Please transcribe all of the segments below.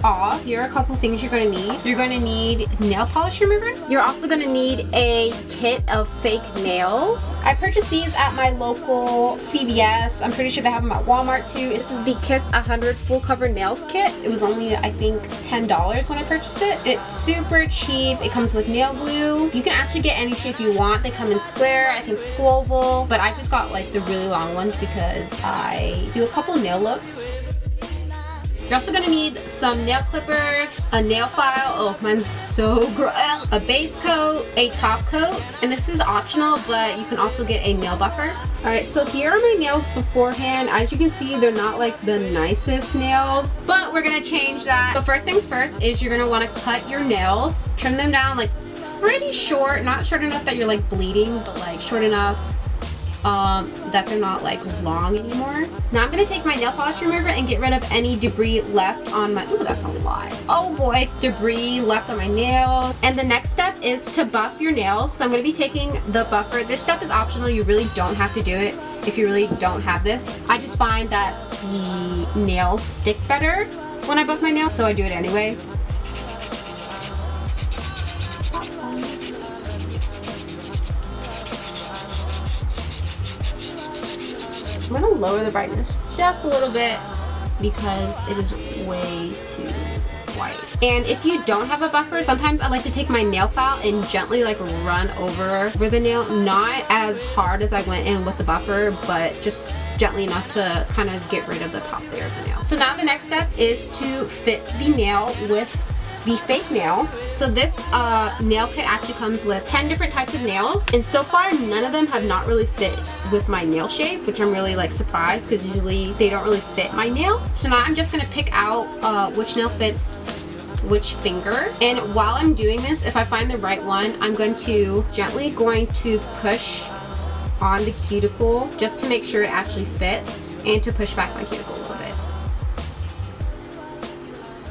off, here are a couple things you're going to need. You're going to need nail polish remover. You're also going to need a kit of fake nails. I purchased these at my local CVS. I'm pretty sure they have them at Walmart too. This is the Kiss 100 full cover nails kit. It was only, I think, $10 when I purchased it. It's super cheap. It comes with nail glue. You can actually get any shape you want. They come in square, I think squoval, but I just got like the really long ones because I do a couple nail looks. You're also gonna need some nail clippers, a nail file, oh mine's so gross, a base coat, a top coat, and this is optional, but you can also get a nail buffer. Alright, so here are my nails beforehand. As you can see, they're not like the nicest nails, but we're gonna change that. So first things first is you're gonna wanna cut your nails, trim them down like pretty short, not short enough that you're like bleeding, but like short enough that they're not like long anymore. Now I'm gonna take my nail polish remover and get rid of any debris left on my, ooh, that's a lot. Oh boy, debris left on my nails. And the next step is to buff your nails. So I'm gonna be taking the buffer. This step is optional. You really don't have to do it if you really don't have this. I just find that the nails stick better when I buff my nails, so I do it anyway. I'm gonna lower the brightness just a little bit because it is way too white. And if you don't have a buffer, sometimes I like to take my nail file and gently like run over the nail. Not as hard as I went in with the buffer, but just gently enough to kind of get rid of the top layer of the nail. So now the next step is to fit the nail with the fake nail. So this nail kit actually comes with 10 different types of nails, and so far none of them have not really fit with my nail shape, which I'm really like surprised because usually they don't really fit my nail. So now I'm just gonna pick out which nail fits which finger, and while I'm doing this, if I find the right one, I'm gently going to push on the cuticle just to make sure it actually fits and to push back my cuticle a little bit.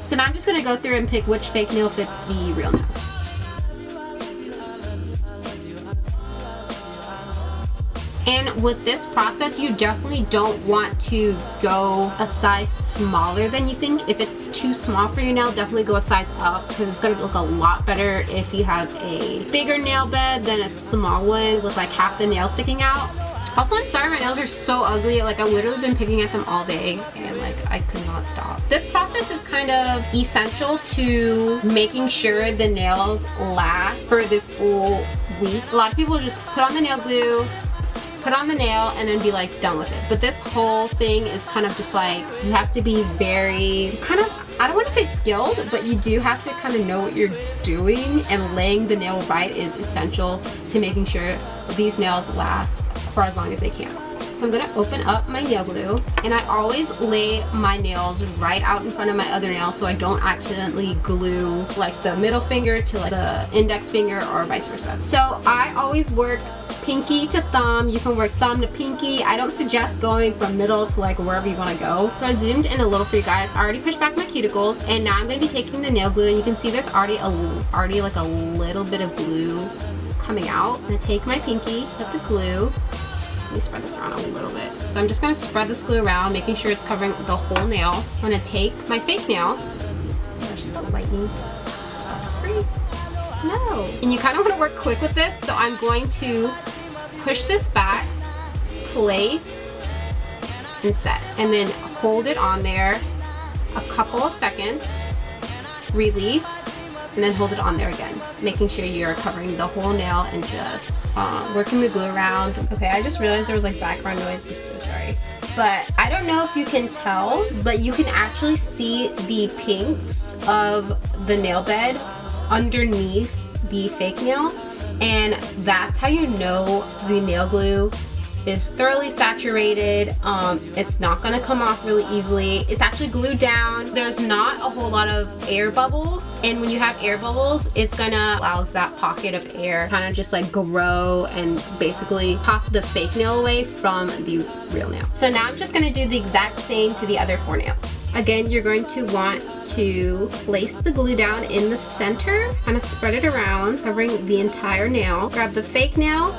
So now I'm just gonna go through and pick which fake nail fits the real nail. And with this process, you definitely don't want to go a size smaller than you think. If it's too small for your nail, definitely go a size up because it's gonna look a lot better if you have a bigger nail bed than a small one with like half the nail sticking out. Also, I'm sorry my nails are so ugly. Like, I've literally been picking at them all day and like I could not stop. This process is kind of essential to making sure the nails last for the full week. A lot of people just put on the nail glue, put on the nail, and then be like done with it. But this whole thing is kind of just like, you have to be very kind of, I don't want to say skilled, but you do have to kind of know what you're doing, and laying the nail right is essential to making sure these nails last for as long as they can. So I'm gonna open up my nail glue, and I always lay my nails right out in front of my other nail so I don't accidentally glue like the middle finger to like the index finger or vice versa. So I always work pinky to thumb. You can work thumb to pinky. I don't suggest going from middle to like wherever you want to go. So I zoomed in a little for you guys. I already pushed back my cuticles, and now I'm going to be taking the nail glue, and you can see there's already like a little bit of glue coming out. I'm going to take my pinky, put the glue. Let me spread this around a little bit. So I'm just going to spread this glue around, making sure it's covering the whole nail. I'm going to take my fake nail. Oh gosh, is that lightning? No. And you kind of want to work quick with this, so I'm going to push this back, place, and set. And then hold it on there a couple of seconds, release, and then hold it on there again, making sure you're covering the whole nail and just working the glue around. Okay, I just realized there was like background noise. I'm so sorry. But I don't know if you can tell, but you can actually see the pinks of the nail bed underneath the fake nail, and that's how you know the nail glue is thoroughly saturated. It's not gonna come off really easily. It's actually glued down. There's not a whole lot of air bubbles, and when you have air bubbles, it's gonna allows that pocket of air kind of just like grow and basically pop the fake nail away from the real nail. So now I'm just gonna do the exact same to the other 4 nails. Again, you're going to want to place the glue down in the center, kind of spread it around, covering the entire nail. Grab the fake nail,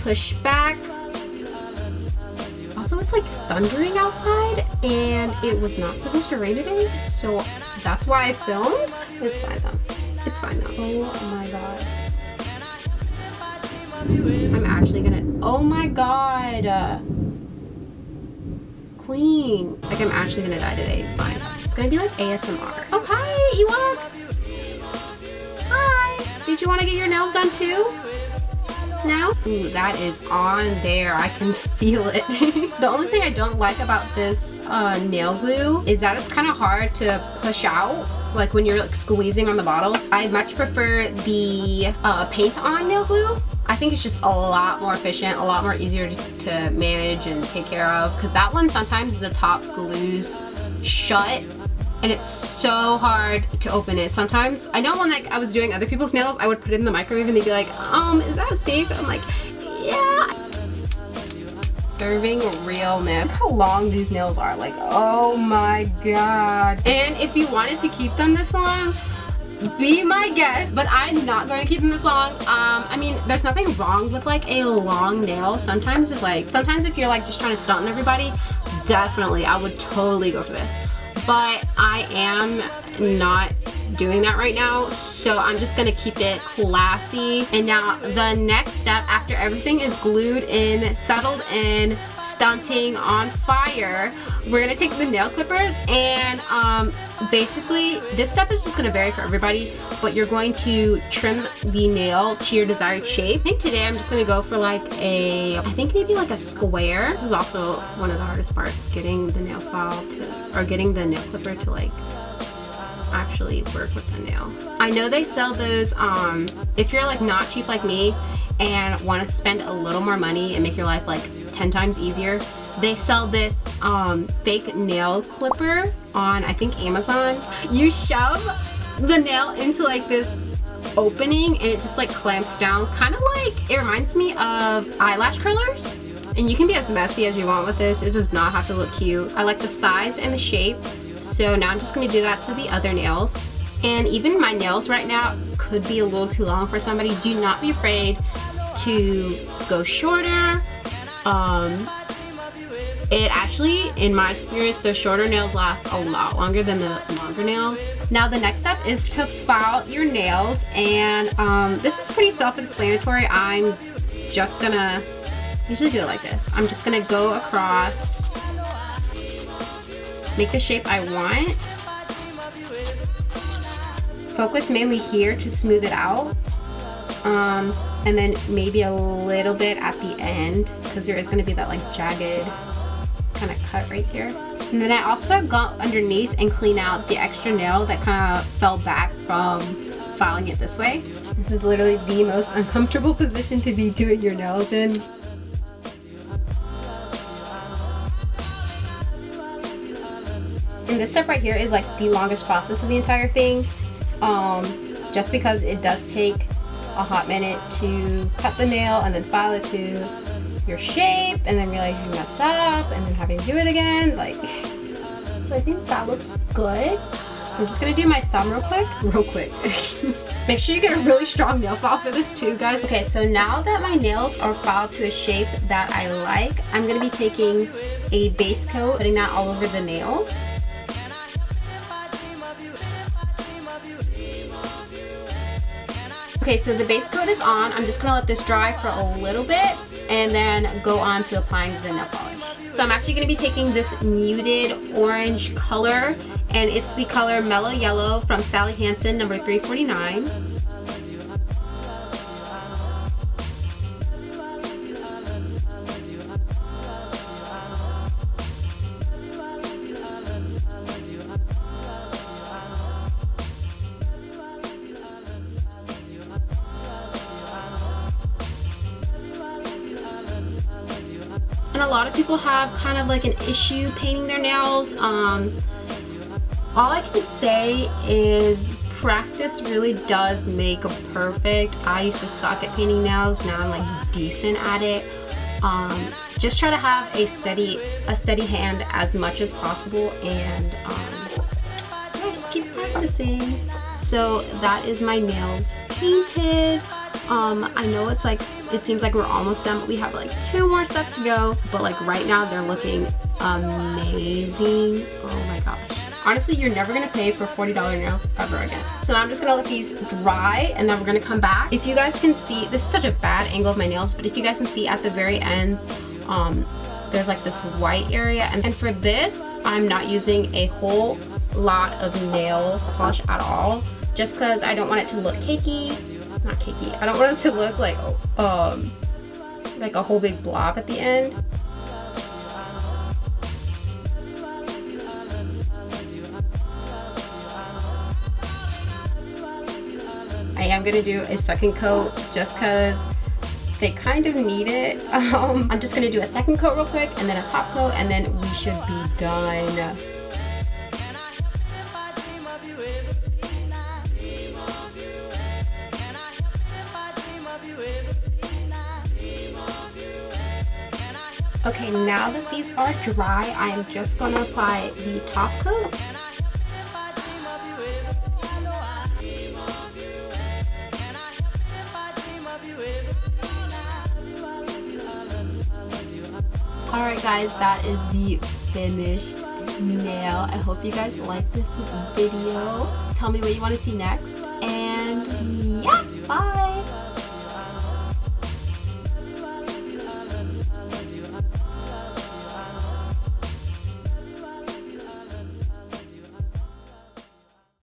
push back. Also, it's like thundering outside. and it was not supposed to rain today, so that's why I filmed. It's fine though. It's fine though. Oh my god. I'm actually gonna, oh my god. Queen. Like, I'm actually gonna die today. It's fine. It's gonna be like ASMR. Oh, hi, Ewok. Hi. Did you want to get your nails done too? Now? Ooh, that is on there. I can feel it. The only thing I don't like about this nail glue is that it's kind of hard to push out, like when you're like squeezing on the bottle. I much prefer the paint on nail glue. I think it's just a lot more efficient, a lot more easier to manage and take care of, because that one sometimes the top glues shut and it's so hard to open it. Sometimes, I know when like I was doing other people's nails, I would put it in the microwave and they'd be like, is that safe? I'm like, yeah. Serving realness. Look how long these nails are. Like, oh my god. And if you wanted to keep them this long, be my guest, but I'm not going to keep them this long. I mean, there's nothing wrong with like a long nail. Sometimes if you're like just trying to stunt on everybody, definitely I would totally go for this. But I am not doing that right now, so I'm just gonna keep it classy. And now the next step, after everything is glued in, settled in, stunting on fire, we're gonna take the nail clippers and basically this step is just gonna vary for everybody, but you're going to trim the nail to your desired shape. I think today I'm just gonna go for like I think maybe like a square. This is also one of the hardest parts, getting the nail file to, or getting the nail clipper to like actually work with the nail. I know they sell those, if you're like not cheap like me and want to spend a little more money and make your life like 10 times easier, they sell this fake nail clipper on, I think, Amazon. You shove the nail into like this opening and it just like clamps down, kind of like, it reminds me of eyelash curlers. And you can be as messy as you want with this. It does not have to look cute. I like the size and the shape. So now I'm just going to do that to the other nails. And even my nails right now could be a little too long for somebody. Do not be afraid to go shorter. It actually, in my experience, the shorter nails last a lot longer than the longer nails. Now the next step is to file your nails, and this is pretty self-explanatory. I'm just gonna usually do it like this. I'm just gonna go across, make the shape I want. Focus mainly here to smooth it out. And then maybe a little bit at the end, because there is going to be that like jagged kind of cut right here. And then I also go underneath and clean out the extra nail that kind of fell back from filing it this way. This is literally the most uncomfortable position to be doing your nails in. And this step right here is like the longest process of the entire thing, just because it does take a hot minute to cut the nail and then file it to your shape and then realize you messed up and then having to do it again. Like, so I think that looks good. I'm just gonna do my thumb real quick. Make sure you get a really strong nail file for this too, guys. Okay, so now that my nails are filed to a shape that I like, I'm gonna be taking a base coat, putting that all over the nail. Okay, so the base coat is on. I'm just gonna let this dry for a little bit and then go on to applying the nail polish. So I'm actually gonna be taking this muted orange color, and it's the color Mellow Yellow from Sally Hansen, number 349. And a lot of people have kind of like an issue painting their nails. All I can say is practice really does make perfect. I used to suck at painting nails. Now I'm like decent at it. Just try to have a steady hand as much as possible, and yeah, just keep practicing. So that is my nails painted. I know it's like, it seems like we're almost done, but we have like 2 more steps to go. But like right now they're looking amazing. Oh my gosh. Honestly, you're never gonna pay for $40 nails ever again. So now I'm just gonna let these dry and then we're gonna come back. If you guys can see, this is such a bad angle of my nails, but if you guys can see at the very ends, there's like this white area. And for this, I'm not using a whole lot of nail polish at all, just because I don't want it to look cakey. Not cakey. I don't want it to look like a whole big blob at the end. I am gonna do a second coat just because they kind of need it. I'm just gonna do a second coat real quick and then a top coat and then we should be done. Okay, now that these are dry, I am just gonna apply the top coat. Alright guys, that is the finished nail. I hope you guys like this video. Tell me what you want to see next. And yeah, bye!